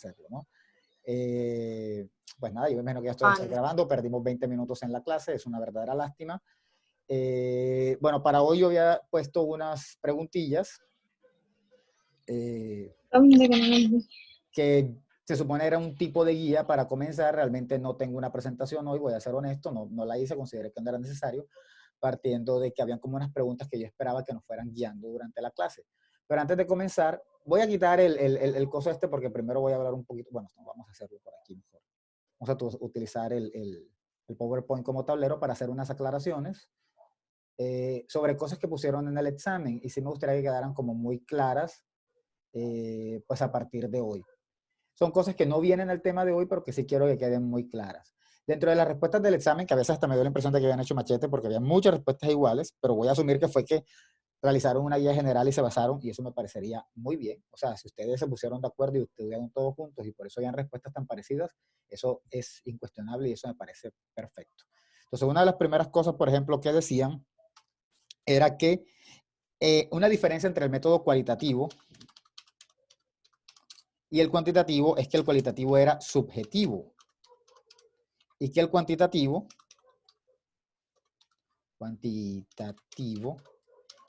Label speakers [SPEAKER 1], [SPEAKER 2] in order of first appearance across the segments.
[SPEAKER 1] hacerlo, ¿no? Pues nada, yo me imagino que ya estoy
[SPEAKER 2] Vale.
[SPEAKER 1] grabando, perdimos 20 minutos en la clase, es una verdadera lástima. Bueno, para hoy yo había puesto unas preguntillas que se supone era un tipo de guía para comenzar. Realmente no tengo una presentación hoy, voy a ser honesto, no la hice, consideré que no era necesario, partiendo de que habían como unas preguntas que yo esperaba que nos fueran guiando durante la clase. Pero antes de comenzar, voy a quitar el coso este porque primero voy a hablar un poquito, bueno, vamos a hacerlo por aquí mejor. Vamos a utilizar el PowerPoint como tablero para hacer unas aclaraciones sobre cosas que pusieron en el examen, y sí me gustaría que quedaran como muy claras pues a partir de hoy. Son cosas que no vienen al tema de hoy, pero que sí quiero que queden muy claras. Dentro de las respuestas del examen, que a veces hasta me dio la impresión de que habían hecho machete porque había muchas respuestas iguales, pero voy a asumir que fue que realizaron una guía general y se basaron, y eso me parecería muy bien. O sea, si ustedes se pusieron de acuerdo y estudiaron todos juntos y por eso hayan respuestas tan parecidas, eso es incuestionable y eso me parece perfecto. Entonces, una de las primeras cosas, por ejemplo, que decían era que una diferencia entre el método cualitativo y el cuantitativo es que el cualitativo era subjetivo y que el cuantitativo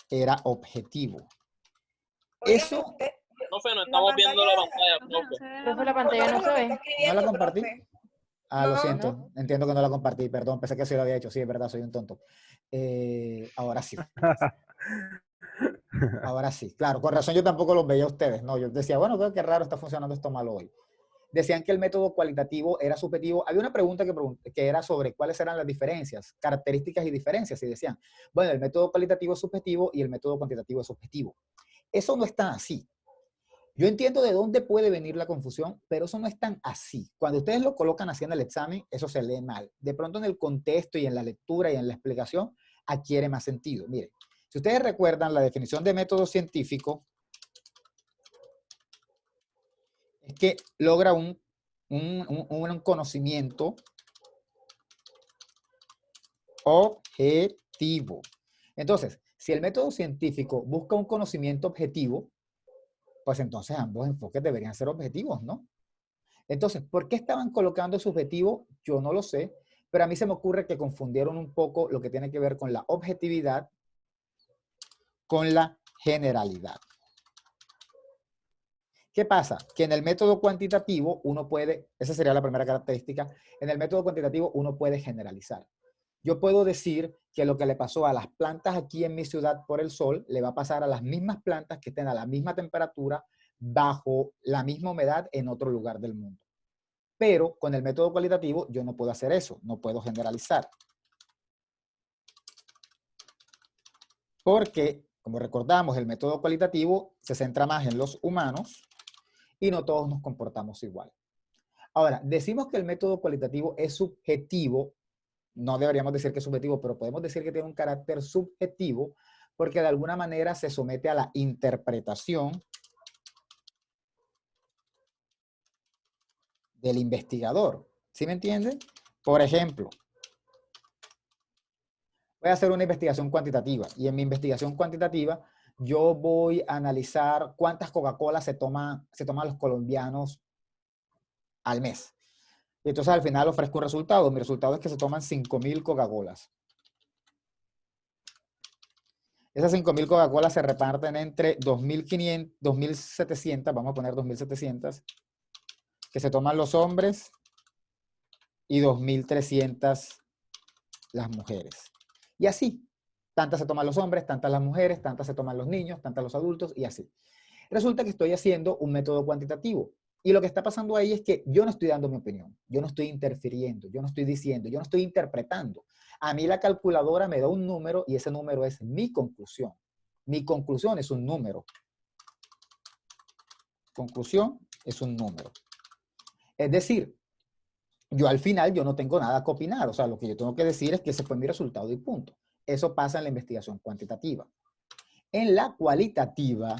[SPEAKER 1] era objetivo. Eso
[SPEAKER 3] Profe, no estamos viendo la pantalla, profe.
[SPEAKER 4] Profe, la pantalla no se ve.
[SPEAKER 1] no la compartí. Ah, lo
[SPEAKER 2] No.
[SPEAKER 1] siento, entiendo que no la compartí, perdón, pensé que sí lo había hecho, sí, es verdad, soy un tonto. Ahora sí. Ahora sí, claro, con razón yo tampoco los veía a ustedes, no, yo decía, bueno, veo qué raro está funcionando esto mal hoy. Decían que el método cualitativo era subjetivo. Había una pregunta que era sobre cuáles eran las diferencias, características y diferencias, y decían, bueno, el método cualitativo es subjetivo y el método cuantitativo es subjetivo. Eso no es tan así. Yo entiendo de dónde puede venir la confusión, pero eso no es tan así. Cuando ustedes lo colocan así en el examen, eso se lee mal. De pronto en el contexto y en la lectura y en la explicación adquiere más sentido. Miren, si ustedes recuerdan la definición de método científico, es que logra un conocimiento objetivo. Entonces, si el método científico busca un conocimiento objetivo, pues entonces ambos enfoques deberían ser objetivos, ¿no? Entonces, ¿por qué estaban colocando subjetivo? Yo no lo sé, pero a mí se me ocurre que confundieron un poco lo que tiene que ver con la objetividad con la generalidad. ¿Qué pasa? Que en el método cuantitativo uno puede, esa sería la primera característica, en el método cuantitativo uno puede generalizar. Yo puedo decir que lo que le pasó a las plantas aquí en mi ciudad por el sol, le va a pasar a las mismas plantas que estén a la misma temperatura, bajo la misma humedad en otro lugar del mundo. Pero con el método cualitativo yo no puedo hacer eso, no puedo generalizar. Porque, como recordamos, el método cualitativo se centra más en los humanos y no todos nos comportamos igual. Ahora, decimos que el método cualitativo es subjetivo, no deberíamos decir que es subjetivo, pero podemos decir que tiene un carácter subjetivo porque de alguna manera se somete a la interpretación del investigador. ¿Sí me entienden? Por ejemplo, voy a hacer una investigación cuantitativa y en mi investigación cuantitativa yo voy a analizar cuántas Coca-Cola se toman los colombianos al mes. Y entonces al final ofrezco un resultado. Mi resultado es que se toman 5.000 Coca-Colas. Esas 5.000 Coca-Colas se reparten entre 2.500, 2.700, vamos a poner 2.700, que se toman los hombres y 2.300 las mujeres. Y así, tantas se toman los hombres, tantas las mujeres, tantas se toman los niños, tantas los adultos y así. Resulta que estoy haciendo un método cuantitativo. Y lo que está pasando ahí es que yo no estoy dando mi opinión, yo no estoy interfiriendo, yo no estoy diciendo, yo no estoy interpretando. A mí la calculadora me da un número y ese número es mi conclusión. Mi conclusión es un número. Conclusión es un número. Es decir, yo al final yo no tengo nada que opinar. O sea, lo que yo tengo que decir es que ese fue mi resultado y punto. Eso pasa en la investigación cuantitativa. En la cualitativa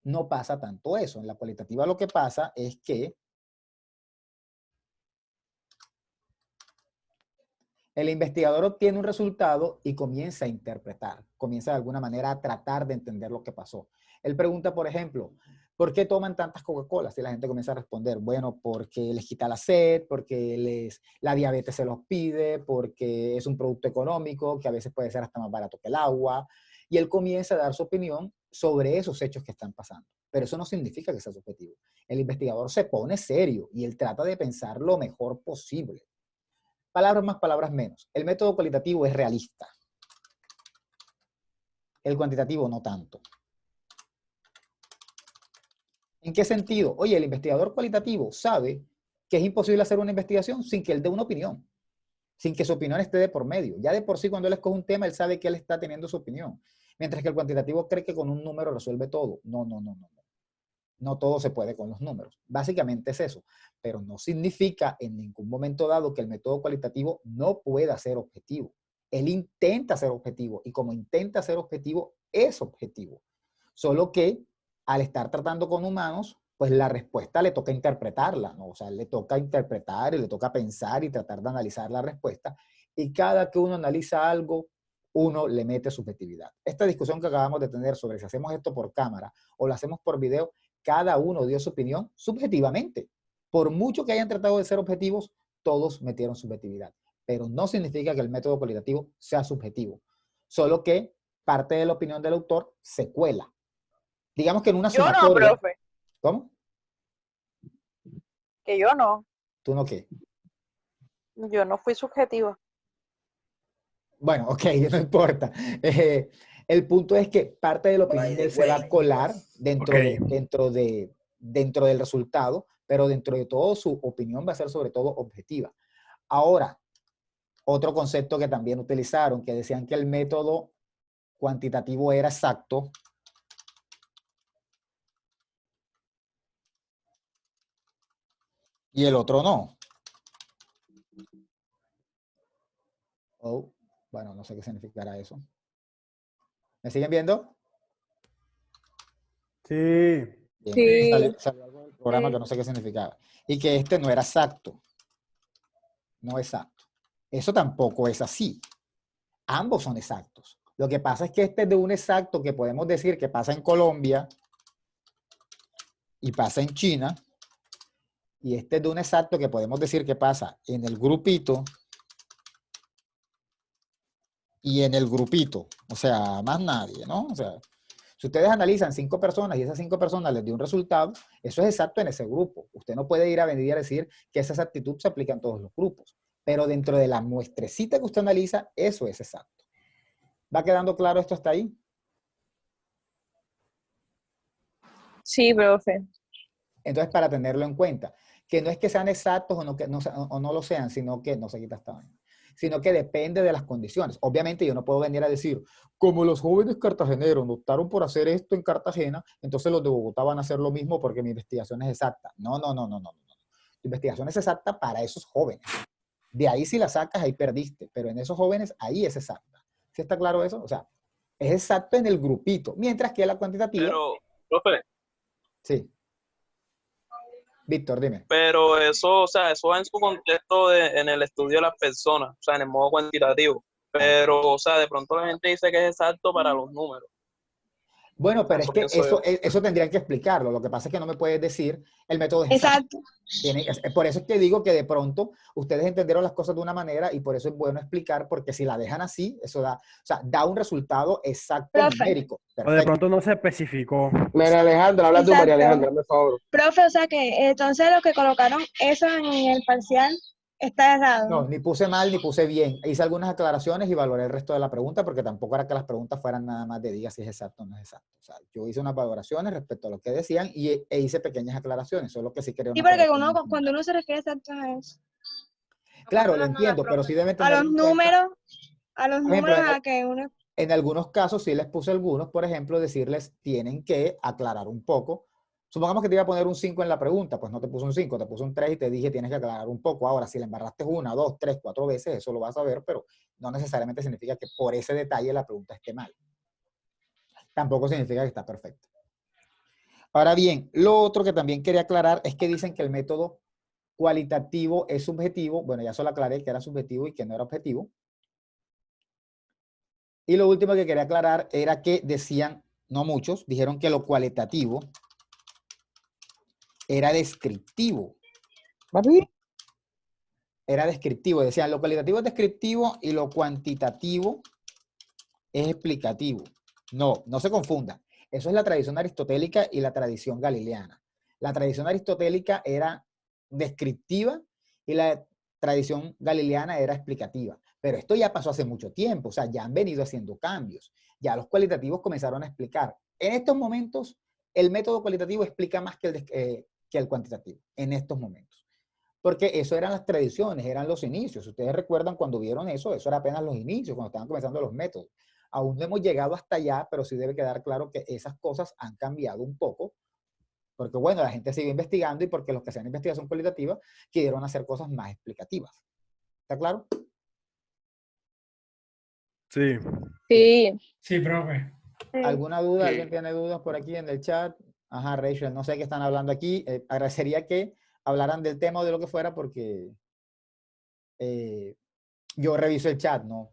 [SPEAKER 1] no pasa tanto eso. En la cualitativa lo que pasa es que el investigador obtiene un resultado y comienza a interpretar, comienza de alguna manera a tratar de entender lo que pasó. Él pregunta, por ejemplo, ¿Por qué toman tantas Coca-Colas? Y la gente comienza a responder, bueno, porque les quita la sed, porque la diabetes se los pide, porque es un producto económico, que a veces puede ser hasta más barato que el agua. Y él comienza a dar su opinión sobre esos hechos que están pasando. Pero eso no significa que sea subjetivo. El investigador se pone serio y él trata de pensar lo mejor posible. Palabras más, palabras menos. El método cualitativo es realista. El cuantitativo no tanto. ¿En qué sentido? Oye, el investigador cualitativo sabe que es imposible hacer una investigación sin que él dé una opinión, sin que su opinión esté de por medio. Ya de por sí, cuando él escoge un tema, él sabe que él está teniendo su opinión. Mientras que el cuantitativo cree que con un número resuelve todo. No, no, no, no. No todo se puede con los números. Básicamente es eso. Pero no significa en ningún momento dado que el método cualitativo no pueda ser objetivo. Él intenta ser objetivo y como intenta ser objetivo, es objetivo. Solo que al estar tratando con humanos, pues la respuesta le toca interpretarla, ¿no? O sea, le toca interpretar y le toca pensar y tratar de analizar la respuesta. Y cada que uno analiza algo, uno le mete subjetividad. Esta discusión que acabamos de tener sobre si hacemos esto por cámara o lo hacemos por video, cada uno dio su opinión subjetivamente. Por mucho que hayan tratado de ser objetivos, todos metieron subjetividad. Pero no significa que el método cualitativo sea subjetivo. Solo que parte de la opinión del autor se cuela. Digamos que en una
[SPEAKER 2] Yo no,
[SPEAKER 1] sumatoria...
[SPEAKER 2] profe.
[SPEAKER 1] ¿Cómo?
[SPEAKER 2] Que yo no.
[SPEAKER 1] ¿Tú no qué?
[SPEAKER 2] Yo no fui subjetiva.
[SPEAKER 1] Bueno, ok, no importa. El punto es que parte de la opinión de él se va a colar dentro, dentro del resultado, pero dentro de todo su opinión va a ser sobre todo objetiva. Ahora, otro concepto que también utilizaron, que decían que el método cuantitativo era exacto, y el otro no. Oh, bueno, no sé qué significará eso. ¿Me siguen viendo?
[SPEAKER 5] Sí.
[SPEAKER 1] Bien,
[SPEAKER 2] Sí.
[SPEAKER 1] salió algo del programa que no sé qué significaba. Y que este no era exacto. No exacto. Eso tampoco es así. Ambos son exactos. Lo que pasa es que este es de un exacto que podemos decir que pasa en Colombia y pasa en China. Y este es de un exacto que podemos decir que pasa en el grupito y en el grupito. O sea, más nadie, ¿no? O sea, si ustedes analizan 5 personas y esas 5 personas les dio un resultado, eso es exacto en ese grupo. Usted no puede ir a venir a decir que esa exactitud se aplica en todos los grupos. Pero dentro de la muestrecita que usted analiza, eso es exacto. ¿Va quedando claro esto hasta ahí?
[SPEAKER 2] Sí, profe.
[SPEAKER 1] Entonces, para tenerlo en cuenta, que no es que sean exactos o no lo sean, sino que no se quita esta vaina, sino que depende de las condiciones. Obviamente yo no puedo venir a decir, como los jóvenes cartageneros optaron por hacer esto en Cartagena, entonces los de Bogotá van a hacer lo mismo porque mi investigación es exacta. No, no, no, no, no. Tu investigación es exacta para esos jóvenes. De ahí si la sacas, ahí perdiste, pero en esos jóvenes, ahí es exacta. ¿Sí está claro eso? O sea, es exacto en el grupito, mientras que la cuantitativa...
[SPEAKER 3] Pero, profe,
[SPEAKER 1] Sí. Víctor, dime.
[SPEAKER 3] pero eso, o sea, eso va en su contexto en el estudio de las personas, o sea, en el modo cuantitativo. Pero, o sea, de pronto la gente dice que es exacto para los números.
[SPEAKER 1] Bueno, pero es
[SPEAKER 3] Eso
[SPEAKER 1] que
[SPEAKER 3] pienso yo.
[SPEAKER 1] eso tendrían que explicarlo. Lo que pasa es que no me puedes decir el método es exacto. Por eso es que digo que de pronto ustedes entendieron las cosas de una manera y por eso es bueno explicar, porque si la dejan así, eso da, o sea, da un resultado exacto
[SPEAKER 4] Profe.
[SPEAKER 1] numérico.
[SPEAKER 5] O de
[SPEAKER 1] Perfecto.
[SPEAKER 5] pronto no se especificó.
[SPEAKER 6] María Alejandra, habla tú, María
[SPEAKER 4] Exacto.
[SPEAKER 6] Alejandra, por favor.
[SPEAKER 4] Profe, o sea que entonces los que colocaron eso en el parcial está errado.
[SPEAKER 1] No, ni puse mal ni puse bien. Hice algunas aclaraciones y valoré el resto de la pregunta porque tampoco era que las preguntas fueran nada más de diga si es exacto o no es exacto. O sea, yo hice unas valoraciones respecto a lo que decían e hice pequeñas aclaraciones, solo que sí quería
[SPEAKER 4] Sí,
[SPEAKER 1] una
[SPEAKER 4] porque
[SPEAKER 1] corrección.
[SPEAKER 4] cuando uno se refiere exacto a eso.
[SPEAKER 1] Claro, lo entiendo, pero sí deben
[SPEAKER 4] A
[SPEAKER 1] tener
[SPEAKER 4] los
[SPEAKER 1] en cuenta.
[SPEAKER 4] números,
[SPEAKER 1] Por ejemplo,
[SPEAKER 4] a que uno...
[SPEAKER 1] en algunos casos sí les puse algunos, por ejemplo, decirles tienen que aclarar un poco. Supongamos que te iba a poner un 5 en la pregunta, pues no te puse un 5, te puse un 3 y te dije tienes que aclarar un poco. Ahora, si le embarraste 1, 2, 3, 4 veces, eso lo vas a ver, pero no necesariamente significa que por ese detalle la pregunta esté mal. Tampoco significa que está perfecto. Ahora bien, lo otro que también quería aclarar es que dicen que el método cualitativo es subjetivo. Bueno, ya solo aclaré que era subjetivo y que no era objetivo. Y lo último que quería aclarar era que decían, no muchos, dijeron que lo cualitativo era descriptivo.
[SPEAKER 6] ¿Papi?
[SPEAKER 1] Era descriptivo. Decían, lo cualitativo es descriptivo y lo cuantitativo es explicativo. No, no se confunda. Eso es la tradición aristotélica y la tradición galileana. La tradición aristotélica era descriptiva y la tradición galileana era explicativa. Pero esto ya pasó hace mucho tiempo, o sea, ya han venido haciendo cambios. Ya los cualitativos comenzaron a explicar. En estos momentos, el método cualitativo explica más que el cuantitativo, en estos momentos. Porque eso eran las tradiciones, eran los inicios. Ustedes recuerdan cuando vieron eso era apenas los inicios, cuando estaban comenzando los métodos. Aún no hemos llegado hasta allá, pero sí debe quedar claro que esas cosas han cambiado un poco, porque bueno, la gente sigue investigando y porque los que hacían investigación cualitativa quisieron hacer cosas más explicativas. ¿Está claro?
[SPEAKER 5] Sí.
[SPEAKER 2] Sí.
[SPEAKER 7] Sí, profe.
[SPEAKER 1] ¿Alguna duda?
[SPEAKER 6] Sí.
[SPEAKER 1] ¿Alguien tiene dudas por aquí en el chat? Ajá, Rachel, no sé qué están hablando aquí. Agradecería que hablaran del tema o de lo que fuera porque yo reviso el chat, ¿no?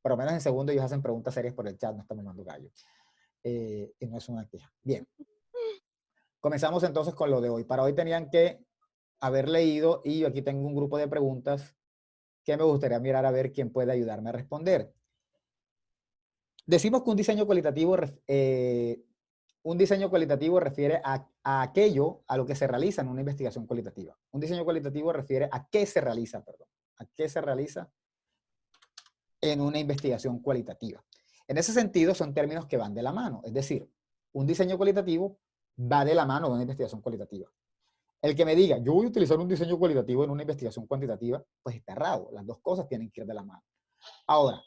[SPEAKER 1] Por lo menos en segundo ellos hacen preguntas serias por el chat, no estamos mandando gallo. Y no es una queja. Bien. Comenzamos entonces con lo de hoy. Para hoy tenían que haber leído y yo aquí tengo un grupo de preguntas que me gustaría mirar a ver quién puede ayudarme a responder. Decimos que un diseño cualitativo refiere a aquello a lo que se realiza en una investigación cualitativa. Un diseño cualitativo refiere a qué se realiza, perdón. A qué se realiza en una investigación cualitativa. En ese sentido, son términos que van de la mano. Es decir, un diseño cualitativo va de la mano de una investigación cualitativa. El que me diga, yo voy a utilizar un diseño cualitativo en una investigación cuantitativa, pues está errado. Las dos cosas tienen que ir de la mano. Ahora,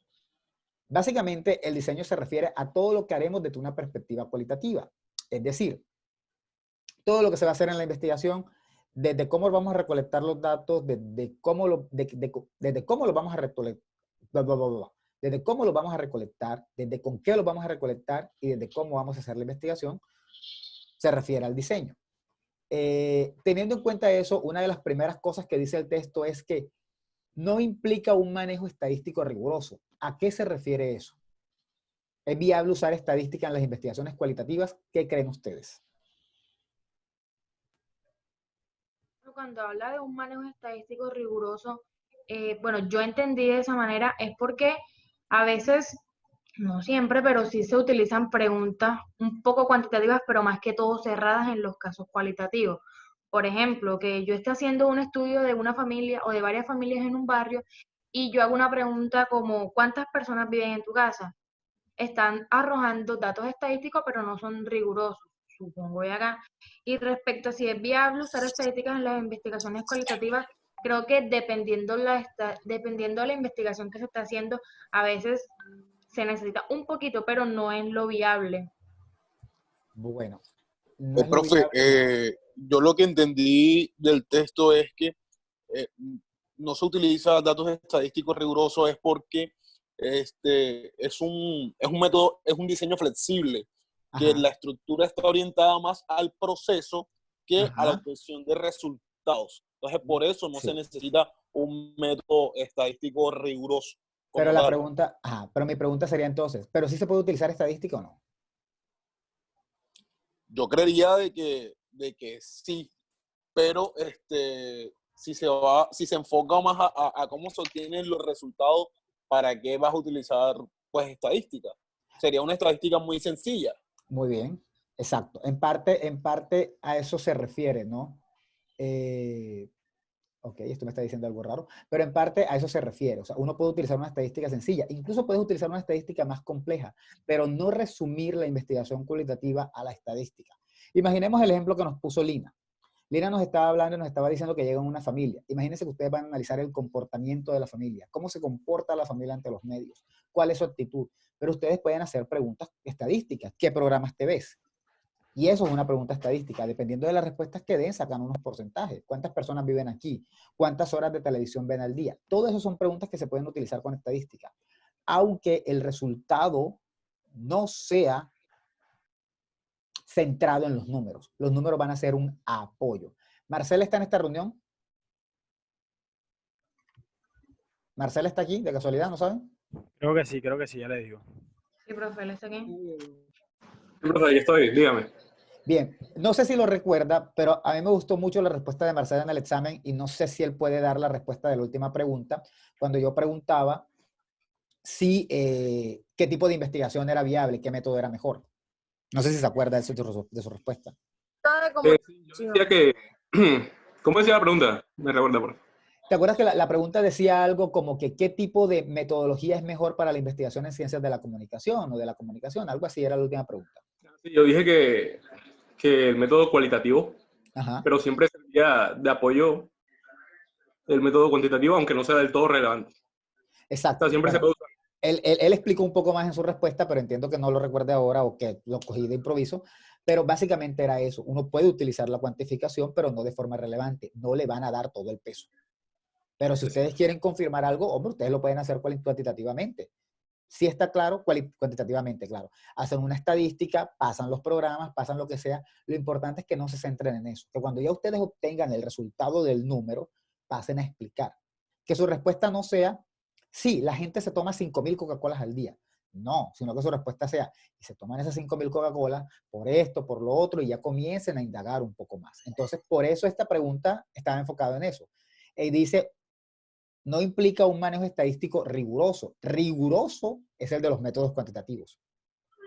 [SPEAKER 1] básicamente, el diseño se refiere a todo lo que haremos desde una perspectiva cualitativa. Es decir, todo lo que se va a hacer en la investigación, desde cómo vamos a recolectar los datos, desde cómo los vamos a recolectar, desde cómo los vamos a recolectar, desde con qué los vamos a recolectar y desde cómo vamos a hacer la investigación, se refiere al diseño. Teniendo en cuenta eso, una de las primeras cosas que dice el texto es que no implica un manejo estadístico riguroso. ¿A qué se refiere eso? ¿Es viable usar estadística en las investigaciones cualitativas? ¿Qué creen ustedes?
[SPEAKER 8] Cuando habla de un manejo estadístico riguroso, bueno, yo entendí de esa manera, es porque a veces, no siempre, pero sí se utilizan preguntas un poco cuantitativas, pero más que todo cerradas en los casos cualitativos. Por ejemplo, que yo esté haciendo un estudio de una familia o de varias familias en un barrio y yo hago una pregunta como, ¿cuántas personas viven en tu casa? Están arrojando datos estadísticos, pero no son rigurosos, supongo yo acá. Y respecto a si es viable usar estadísticas en las investigaciones cualitativas, creo que dependiendo de la investigación que se está haciendo, a veces se necesita un poquito, pero no es lo viable.
[SPEAKER 1] Bueno, no es lo
[SPEAKER 6] Profe,
[SPEAKER 1] viable.
[SPEAKER 6] yo lo que entendí del texto es que no se utiliza datos estadísticos rigurosos es porque es un método, es un diseño flexible, que
[SPEAKER 1] Ajá.
[SPEAKER 6] la estructura está orientada más al proceso que a la
[SPEAKER 1] Ajá.
[SPEAKER 6] obtención de resultados. Entonces, por eso no se
[SPEAKER 1] Sí.
[SPEAKER 6] necesita un método estadístico riguroso
[SPEAKER 1] Pero
[SPEAKER 6] como
[SPEAKER 1] la
[SPEAKER 6] tal.
[SPEAKER 1] pregunta, pero mi pregunta sería entonces, ¿pero sí se puede utilizar estadística o no?
[SPEAKER 6] Yo creería de que sí, pero si se enfoca más a cómo se obtienen los resultados, ¿para qué vas a utilizar pues estadística? Sería una estadística muy sencilla.
[SPEAKER 1] Muy bien, exacto. En parte a eso se refiere, ¿no? Ok, esto me está diciendo algo raro, pero en parte a eso se refiere. O sea, uno puede utilizar una estadística sencilla, incluso puedes utilizar una estadística más compleja, pero no resumir la investigación cualitativa a la estadística. Imaginemos el ejemplo que nos puso Lina. Lina nos estaba hablando y nos estaba diciendo que llega una familia. Imagínense que ustedes van a analizar el comportamiento de la familia, cómo se comporta la familia ante los medios, cuál es su actitud. Pero ustedes pueden hacer preguntas estadísticas. ¿Qué programas te ves? Y eso es una pregunta estadística. Dependiendo de las respuestas que den, sacan unos porcentajes. ¿Cuántas personas viven aquí? ¿Cuántas horas de televisión ven al día? Todo eso son preguntas que se pueden utilizar con estadística. Aunque el resultado no sea centrado en los números. Los números van a ser un apoyo. ¿Marcela está en esta reunión? ¿Marcela está aquí, de casualidad, no saben?
[SPEAKER 5] Creo que sí, ya le digo.
[SPEAKER 8] Sí, profe, ¿le está aquí?
[SPEAKER 7] Sí, profe, ahí estoy, dígame.
[SPEAKER 1] Bien, no sé si lo recuerda, pero a mí me gustó mucho la respuesta de Marcela en el examen y no sé si él puede dar la respuesta de la última pregunta, cuando yo preguntaba si qué tipo de investigación era viable, qué método era mejor. No sé si se acuerda de su respuesta.
[SPEAKER 5] Sí, yo decía que... ¿Cómo decía la pregunta? Me recuerda, por favor.
[SPEAKER 1] ¿Te acuerdas que la pregunta decía algo como que qué tipo de metodología es mejor para la investigación en ciencias de la comunicación o de la comunicación? Algo así era la última pregunta.
[SPEAKER 5] Sí, yo dije que el método cualitativo,
[SPEAKER 1] Ajá,
[SPEAKER 5] pero siempre servía de apoyo el método cuantitativo, aunque no sea del todo relevante. O
[SPEAKER 1] exacto.
[SPEAKER 5] sea, siempre se
[SPEAKER 1] Bueno,
[SPEAKER 5] puede usar.
[SPEAKER 1] él explicó un poco más en su respuesta, pero entiendo que no lo recuerde ahora o que lo cogí de improviso. Pero básicamente era eso. Uno puede utilizar la cuantificación, pero no de forma relevante. No le van a dar todo el peso. Pero si ustedes quieren confirmar algo, hombre, ustedes lo pueden hacer cuantitativamente. Si está claro, cuantitativamente, claro. Hacen una estadística, pasan los programas, pasan lo que sea. Lo importante es que no se centren en eso. Que cuando ya ustedes obtengan el resultado del número, pasen a explicar. Que su respuesta no sea, sí, la gente se toma 5.000 Coca-Colas al día. No, sino que su respuesta sea, y se toman esas 5.000 Coca-Colas por esto, por lo otro, y ya comiencen a indagar un poco más. Entonces, por eso esta pregunta estaba enfocada en eso. Y dice, no implica un manejo estadístico riguroso. Riguroso es el de los métodos cuantitativos.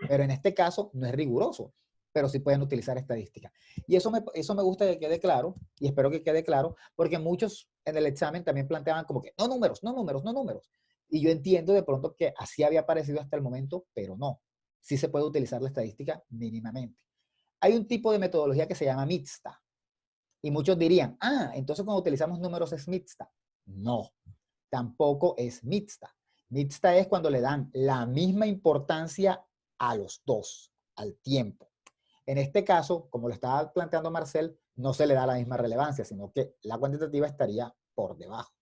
[SPEAKER 1] Pero en este caso no es riguroso, pero sí pueden utilizar estadística. Y eso me gusta que quede claro, y espero que quede claro, porque muchos en el examen también planteaban como que no números, no números, no números. Y yo entiendo de pronto que así había parecido hasta el momento, pero no. Sí se puede utilizar la estadística mínimamente. Hay un tipo de metodología que se llama mixta. Y muchos dirían, entonces cuando utilizamos números es mixta. No, tampoco es mixta. Mixta es cuando le dan la misma importancia a los dos, al tiempo. En este caso, como lo estaba planteando Marcel, no se le da la misma relevancia, sino que la cuantitativa estaría por debajo.